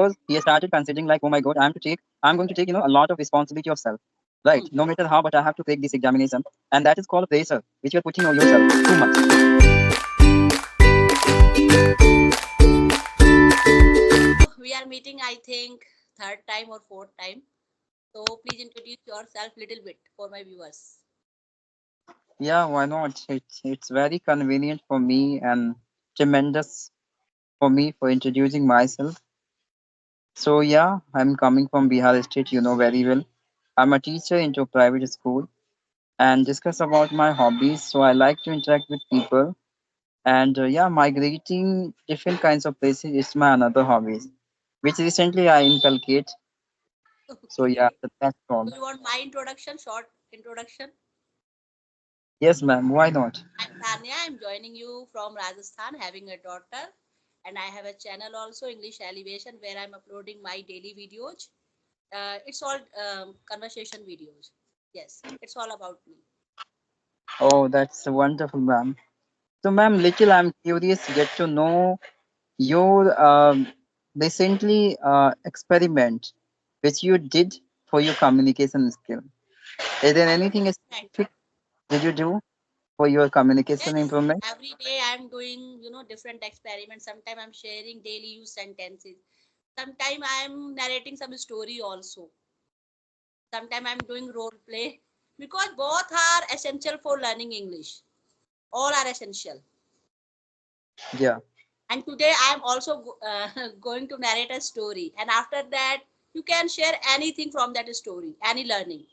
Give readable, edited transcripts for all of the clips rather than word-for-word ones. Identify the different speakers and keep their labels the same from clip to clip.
Speaker 1: because he started considering like, oh my God, I'm going to take, a lot of responsibility of self, right?
Speaker 2: Hmm.
Speaker 1: No matter how, but I have to crack this examination, and that is called pressure, which you are putting on yourself too much.
Speaker 2: We are meeting, I think, third time or fourth time. So please introduce yourself little bit for my viewers.
Speaker 1: Yeah, why not? It's very convenient for me and tremendous for me for introducing myself. So yeah, I'm coming from Bihar state, you know very well. I'm a teacher into a private school and discuss about my hobbies. So I like to interact with people and yeah, migrating different kinds of places is my another hobbies, which recently I inculcate. So yeah,
Speaker 2: Okay.
Speaker 1: that's all.
Speaker 2: Do you want my introduction, short introduction?
Speaker 1: Yes, ma'am. Why not?
Speaker 2: I'm Tanya. I'm joining you from Rajasthan, having a daughter, and I have a channel also, English Elevation, where I'm uploading my daily videos. It's all conversation videos. Yes, it's all about me.
Speaker 1: Oh, that's wonderful, ma'am. So, ma'am, little I'm curious to get to know your recently experiment which you did for your communication skill. Is there
Speaker 2: I don't
Speaker 1: anything
Speaker 2: understand.
Speaker 1: specific did you do for your communication
Speaker 2: Yes,
Speaker 1: improvement?
Speaker 2: every day I'm doing, different experiments. Sometimes I'm sharing daily use sentences. Sometimes I'm narrating some story also. Sometimes I'm doing role play because both are essential for learning English. All are essential.
Speaker 1: Yeah.
Speaker 2: And today I'm also going to narrate a story. And after that, you can share anything from that story, any learning.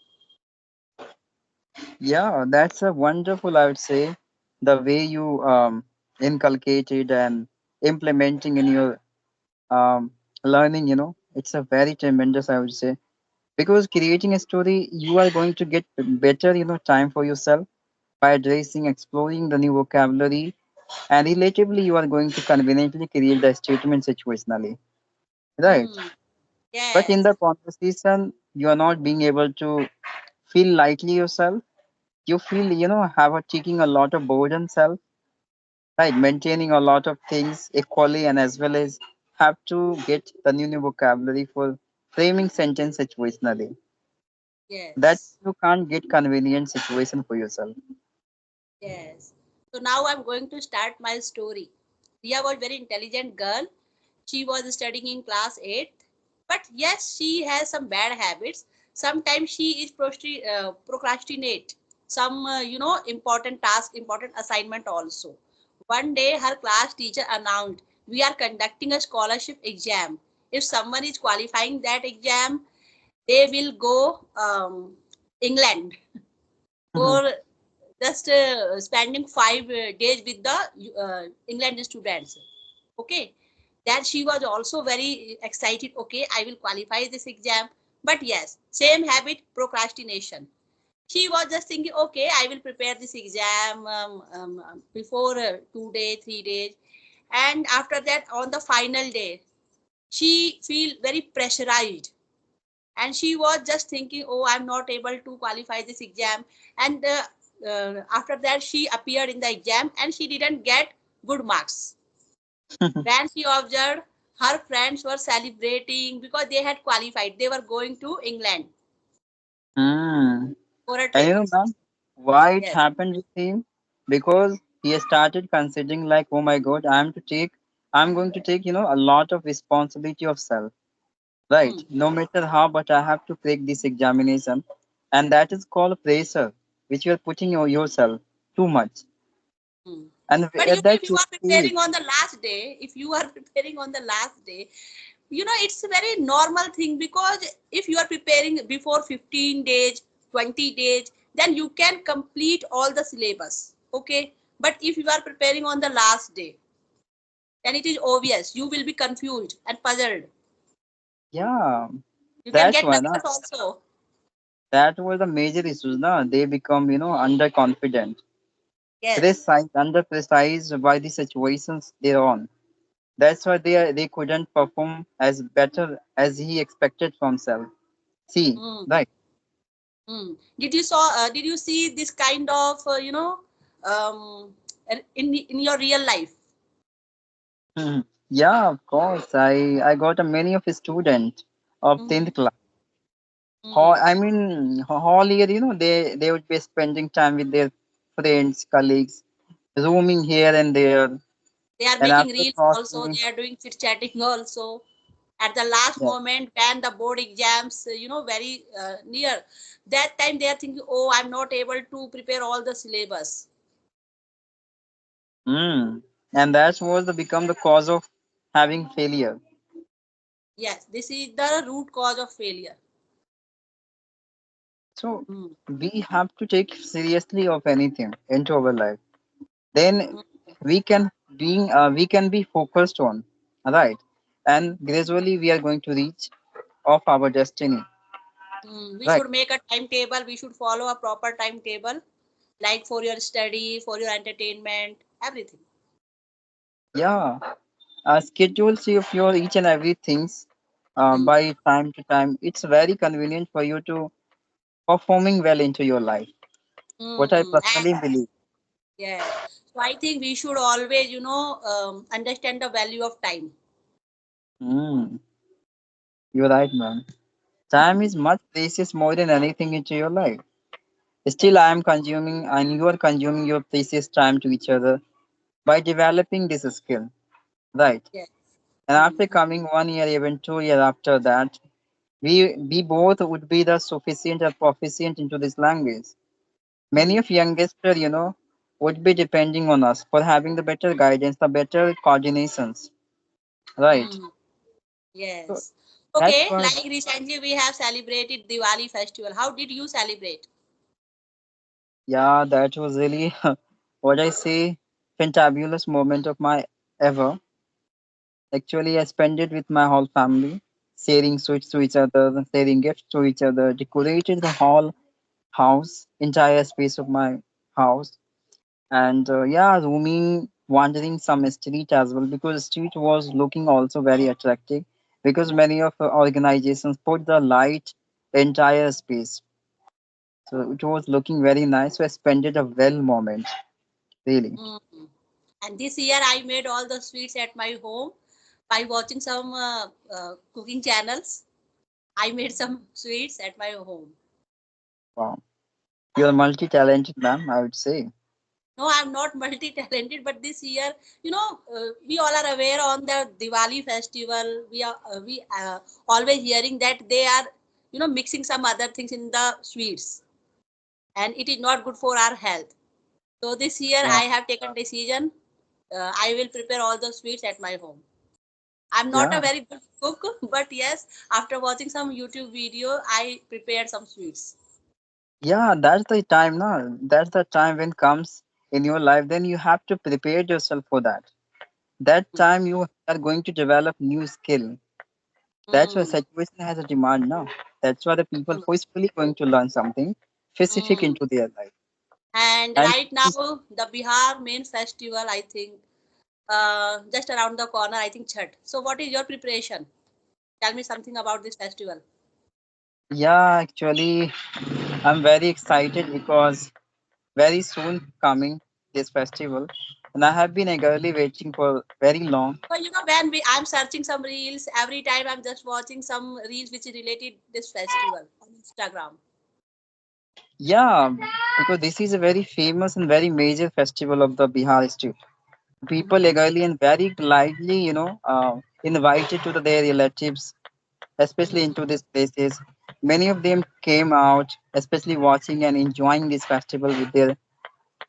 Speaker 1: Yeah, that's a wonderful, I would say, the way you inculcated and implementing in your learning, it's a very tremendous, I would say. Because creating a story, you are going to get better, time for yourself by addressing, exploring the new vocabulary, and relatively, you are going to conveniently create the statement situationally, right?
Speaker 2: Hmm.
Speaker 1: But in
Speaker 2: Yes.
Speaker 1: the conversation, you are not being able to feel lightly yourself. You feel, have a taking a lot of burden self, right? Maintaining a lot of things equally and as well as have to get the new vocabulary for framing sentence situationally. That
Speaker 2: Yes.
Speaker 1: you can't get convenient situation for yourself.
Speaker 2: Yes. So now I'm going to start my story. Ria was very intelligent girl. She was studying in class 8. But yes, she has some bad habits. Sometimes she is procrastinate some, important task, important assignment also. One day her class teacher announced, we are conducting a scholarship exam. If someone is qualifying that exam, they will go England
Speaker 1: Mhm.
Speaker 2: for just spending 5 days with the England students. Okay, then she was also very excited. Okay, I will qualify this exam. But yes, same habit, procrastination. She was just thinking, okay, I will prepare this exam before 2 days, 3 days, and after that, on the final day, she feel very pressurized, and she was just thinking, oh, I'm not able to qualify this exam. And after that, she appeared in the exam and she didn't get good marks. When she observed, her friends were celebrating because they had qualified, they were going to England
Speaker 1: Mm.
Speaker 2: for a
Speaker 1: And
Speaker 2: trip.
Speaker 1: ma'am, why it
Speaker 2: Yes.
Speaker 1: happened with him? Because he started considering like, oh my God, I'm going to take, a lot of responsibility of self, right?
Speaker 2: Hmm.
Speaker 1: No matter how, but I have to take this examination, and that is called pressure, which you are putting on yourself too much,
Speaker 2: Hmm.
Speaker 1: and
Speaker 2: But
Speaker 1: that
Speaker 2: if you
Speaker 1: should
Speaker 2: are
Speaker 1: be
Speaker 2: preparing on the last day, if you are preparing on the last day, it's a very normal thing, because if you are preparing before 15 days, 20 days, then you can complete all the syllabus. Okay. But if you are preparing on the last day, then it is obvious you will be confused and puzzled.
Speaker 1: yeah.
Speaker 2: You can
Speaker 1: That's
Speaker 2: get
Speaker 1: why,
Speaker 2: nervous
Speaker 1: na,
Speaker 2: also.
Speaker 1: that was the major issues. Na, they become, underconfident,
Speaker 2: Yes.
Speaker 1: precise, under precise by the situations they're on. That's why they couldn't perform as better as he expected from self. See,
Speaker 2: Hmm.
Speaker 1: right?
Speaker 2: Hmm. Did you see this kind of um, in your real life?
Speaker 1: Mhm. Yeah, of course. I got a many of a student of
Speaker 2: Mm-hmm.
Speaker 1: 10th class.
Speaker 2: Mm.
Speaker 1: I mean, whole year, they would be spending time with their friends, colleagues, roaming here and there,
Speaker 2: They are
Speaker 1: and
Speaker 2: making
Speaker 1: after
Speaker 2: reels also.
Speaker 1: crossing,
Speaker 2: They are doing chit chatting also. At the last
Speaker 1: yeah.
Speaker 2: moment, when the board exams, very near, that time they are thinking, oh, I'm not able to prepare all the syllabus.
Speaker 1: And that was the become the cause of having failure.
Speaker 2: Yes, this is the root cause of failure.
Speaker 1: So
Speaker 2: Mm.
Speaker 1: we have to take seriously of anything into our life. Then
Speaker 2: Mm.
Speaker 1: we can be focused on, right? And gradually we are going to reach of our destiny,
Speaker 2: We
Speaker 1: right?
Speaker 2: should make a timetable. We should follow a proper timetable, like for your study, for your entertainment, everything.
Speaker 1: Yeah, schedules of your each and every things
Speaker 2: Mm.
Speaker 1: by time to time. It's very convenient for you to performing well into your life. What I
Speaker 2: And
Speaker 1: personally believe.
Speaker 2: yes, so I think we should always, understand the value of time.
Speaker 1: Mm, you're right, man. Time is much precious more than anything into your life. Still, I
Speaker 2: Yes,
Speaker 1: am consuming and you are consuming your precious time to each other by developing this skill, right?
Speaker 2: yes.
Speaker 1: And after
Speaker 2: Mm-hmm.
Speaker 1: coming 1 year, even 2 years after that, we both would be the sufficient or proficient into this language. Many
Speaker 2: Mm.
Speaker 1: of youngest, would be depending on us for having the better guidance, the better coordinations, right?
Speaker 2: Mm.
Speaker 1: So
Speaker 2: Yes.
Speaker 1: that's
Speaker 2: Okay,
Speaker 1: what,
Speaker 2: like recently we have celebrated Diwali festival. How did you celebrate?
Speaker 1: yeah, that was really what I say, fantabulous moment of my ever. Actually, I spent it with my whole family, sharing sweets to each other, sharing gifts to each other, decorated the whole house, entire space of my house, and yeah, roaming, wandering some street as well because the street was looking also very attractive because many of the organizations put the light entire space, so it was looking very nice. So I spent it a well moment, really.
Speaker 2: Mm. And this year I made all the sweets at my home by watching some cooking channels. I made some sweets at my home.
Speaker 1: Wow, you're multi-talented, ma'am, I would say.
Speaker 2: No, I'm not multi-talented, but this year, we all are aware on the Diwali festival. We always hearing that they are, mixing some other things in the sweets, and it is not good for our health. So this year
Speaker 1: Yeah,
Speaker 2: I have taken decision. I will prepare all the sweets at my home. I'm not a
Speaker 1: yeah,
Speaker 2: very good cook, but yes, after watching some YouTube video, I prepared some sweets.
Speaker 1: yeah. That's the time, no? That's the time when comes in your life. Then you have to prepare yourself for that. That time you are going to develop new skill. That's why
Speaker 2: Mm,
Speaker 1: situation has a demand now. That's why the people
Speaker 2: mm,
Speaker 1: forcefully going to learn something specific
Speaker 2: mm.
Speaker 1: into their life.
Speaker 2: And
Speaker 1: And
Speaker 2: right now, the Bihar main festival, I think, just around the corner, I think Chhat. So, what is your preparation? Tell me something about this festival.
Speaker 1: yeah, actually, I'm very excited because very soon coming this festival, and I have been eagerly waiting for very long.
Speaker 2: So, when I'm searching some reels, every time I'm just watching some reels which is related this festival on Instagram.
Speaker 1: Yeah, because this is a very famous and very major festival of the Bihar state. People
Speaker 2: Mm-hmm.
Speaker 1: eagerly and very gladly, invited to their relatives, especially
Speaker 2: Mm-hmm.
Speaker 1: into these places. Many of them came out, especially watching and enjoying this festival with their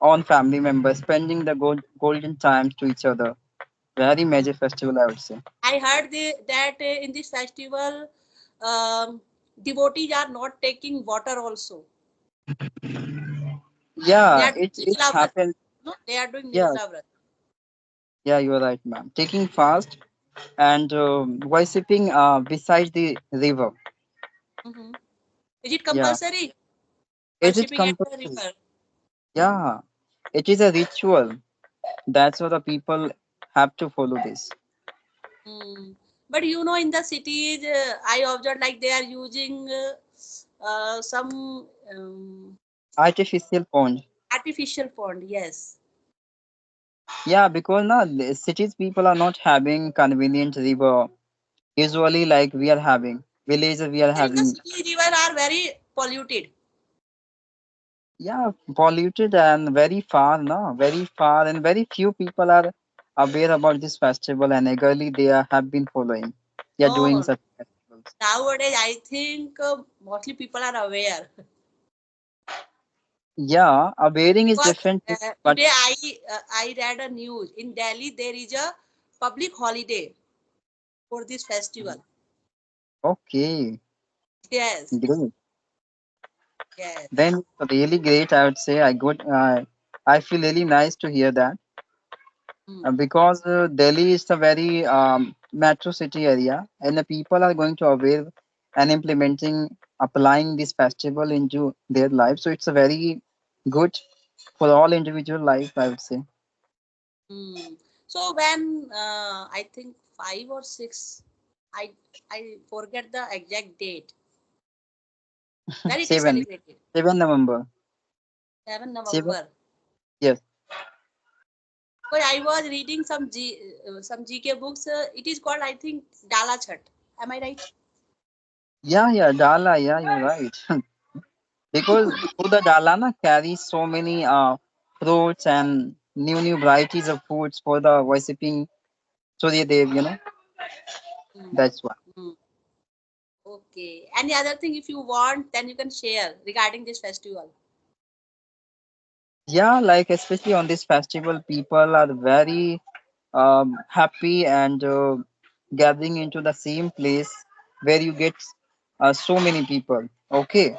Speaker 1: own family members, spending the golden times to each other. Very major festival, I would say.
Speaker 2: I heard that in this festival, um, devotees are not taking water also. They
Speaker 1: Yeah,
Speaker 2: are doing
Speaker 1: it
Speaker 2: nirjala vrat.
Speaker 1: happened.
Speaker 2: No, they are doing
Speaker 1: Yeah,
Speaker 2: nirjala vrat.
Speaker 1: yeah, you are right, ma'am. Taking fast and worshipping beside the river.
Speaker 2: Mm-hmm. Is it
Speaker 1: Yeah,
Speaker 2: compulsory?
Speaker 1: is it
Speaker 2: Worshipping at the
Speaker 1: compulsory?
Speaker 2: river.
Speaker 1: Yeah, it is a ritual. That's what the people have to follow this.
Speaker 2: Mm. But in the cities, I observed like they are using some
Speaker 1: Artificial pond.
Speaker 2: artificial pond. Yes.
Speaker 1: Yeah, because now the cities people are not having convenient river. Usually, like we are having villages, we are
Speaker 2: And the
Speaker 1: having.
Speaker 2: city river are very polluted.
Speaker 1: Yeah, polluted and very far, no, very far, and very few people are aware about this festival, and eagerly they have been following. They are doing
Speaker 2: No,
Speaker 1: such festivals.
Speaker 2: nowadays I think mostly people are aware.
Speaker 1: Yeah, awareing is
Speaker 2: Because
Speaker 1: different, but
Speaker 2: today I read a news in Delhi there is a public holiday for this festival.
Speaker 1: okay,
Speaker 2: Yes,
Speaker 1: great.
Speaker 2: yes.
Speaker 1: Then it's really great. I would say I feel really nice to hear that
Speaker 2: Mm,
Speaker 1: because Delhi is a very metro city area, and the people are going to aware and implementing, applying this festival into their life. So it's a very good for all individual life, I would say.
Speaker 2: mm. So when I think 5 or 6, I I forget the exact date. When it is
Speaker 1: Seven,
Speaker 2: celebrated?
Speaker 1: 7 November.
Speaker 2: 7
Speaker 1: Seven,
Speaker 2: November.
Speaker 1: yes.
Speaker 2: But I was reading some GK books. It is called I think Dala Chat. Am I right?
Speaker 1: Yeah, yeah, Dala, yeah, you're right. Because through the Dalana carries so many fruits and new varieties of foods for the worshipping Surya Dev,
Speaker 2: Mm,
Speaker 1: that's why.
Speaker 2: mm. Okay. Any other thing if you want, then you can share regarding this festival.
Speaker 1: Yeah, like especially on this festival, people are very happy and gathering into the same place where you get so many people. Okay,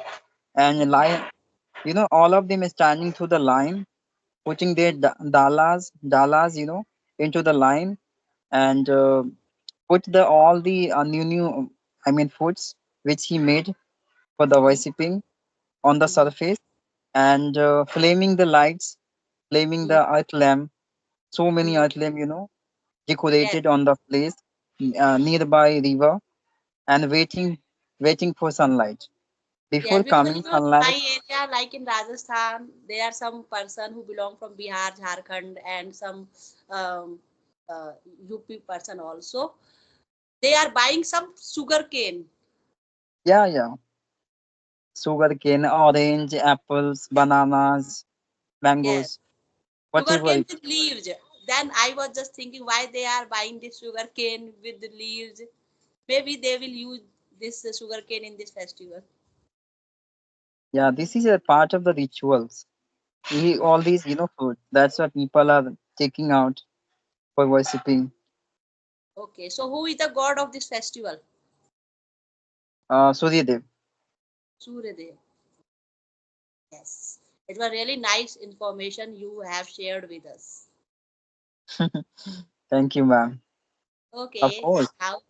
Speaker 1: and
Speaker 2: Mm,
Speaker 1: line, all of them is standing through the line, putting their
Speaker 2: mm,
Speaker 1: dalas, into the line and put the all the new, I mean, foods which he made for the
Speaker 2: mm,
Speaker 1: worshipping on the
Speaker 2: mm,
Speaker 1: surface and flaming the lights, flaming
Speaker 2: mm,
Speaker 1: the earth lamp, so many
Speaker 2: mm.
Speaker 1: earth lamp,
Speaker 2: Yes.
Speaker 1: decorated on the place nearby river and waiting for sunlight.
Speaker 2: Yes,
Speaker 1: Before
Speaker 2: because
Speaker 1: coming
Speaker 2: in my
Speaker 1: sunlight,
Speaker 2: area, like in Rajasthan, there are some person who belong from Bihar, Jharkhand, and some um, uh, UP person also. They are buying some sugar cane.
Speaker 1: yeah, yeah, sugarcane, orange, apples, bananas,
Speaker 2: Yes,
Speaker 1: mangoes,
Speaker 2: sugar
Speaker 1: whatever
Speaker 2: cane
Speaker 1: it.
Speaker 2: with leaves. Then I was just thinking why they are buying this sugar cane with the leaves. Maybe they will use this sugar cane in this festival.
Speaker 1: Yeah, this is a part of the rituals.
Speaker 2: Hmm.
Speaker 1: All these, food. That's why people are taking out for worshipping.
Speaker 2: Okay, so who is the god of this festival?
Speaker 1: Surya Dev.
Speaker 2: Suryadev. Yes, it was really nice information you have shared with us.
Speaker 1: Thank you, ma'am. Of
Speaker 2: Okay,
Speaker 1: course.
Speaker 2: how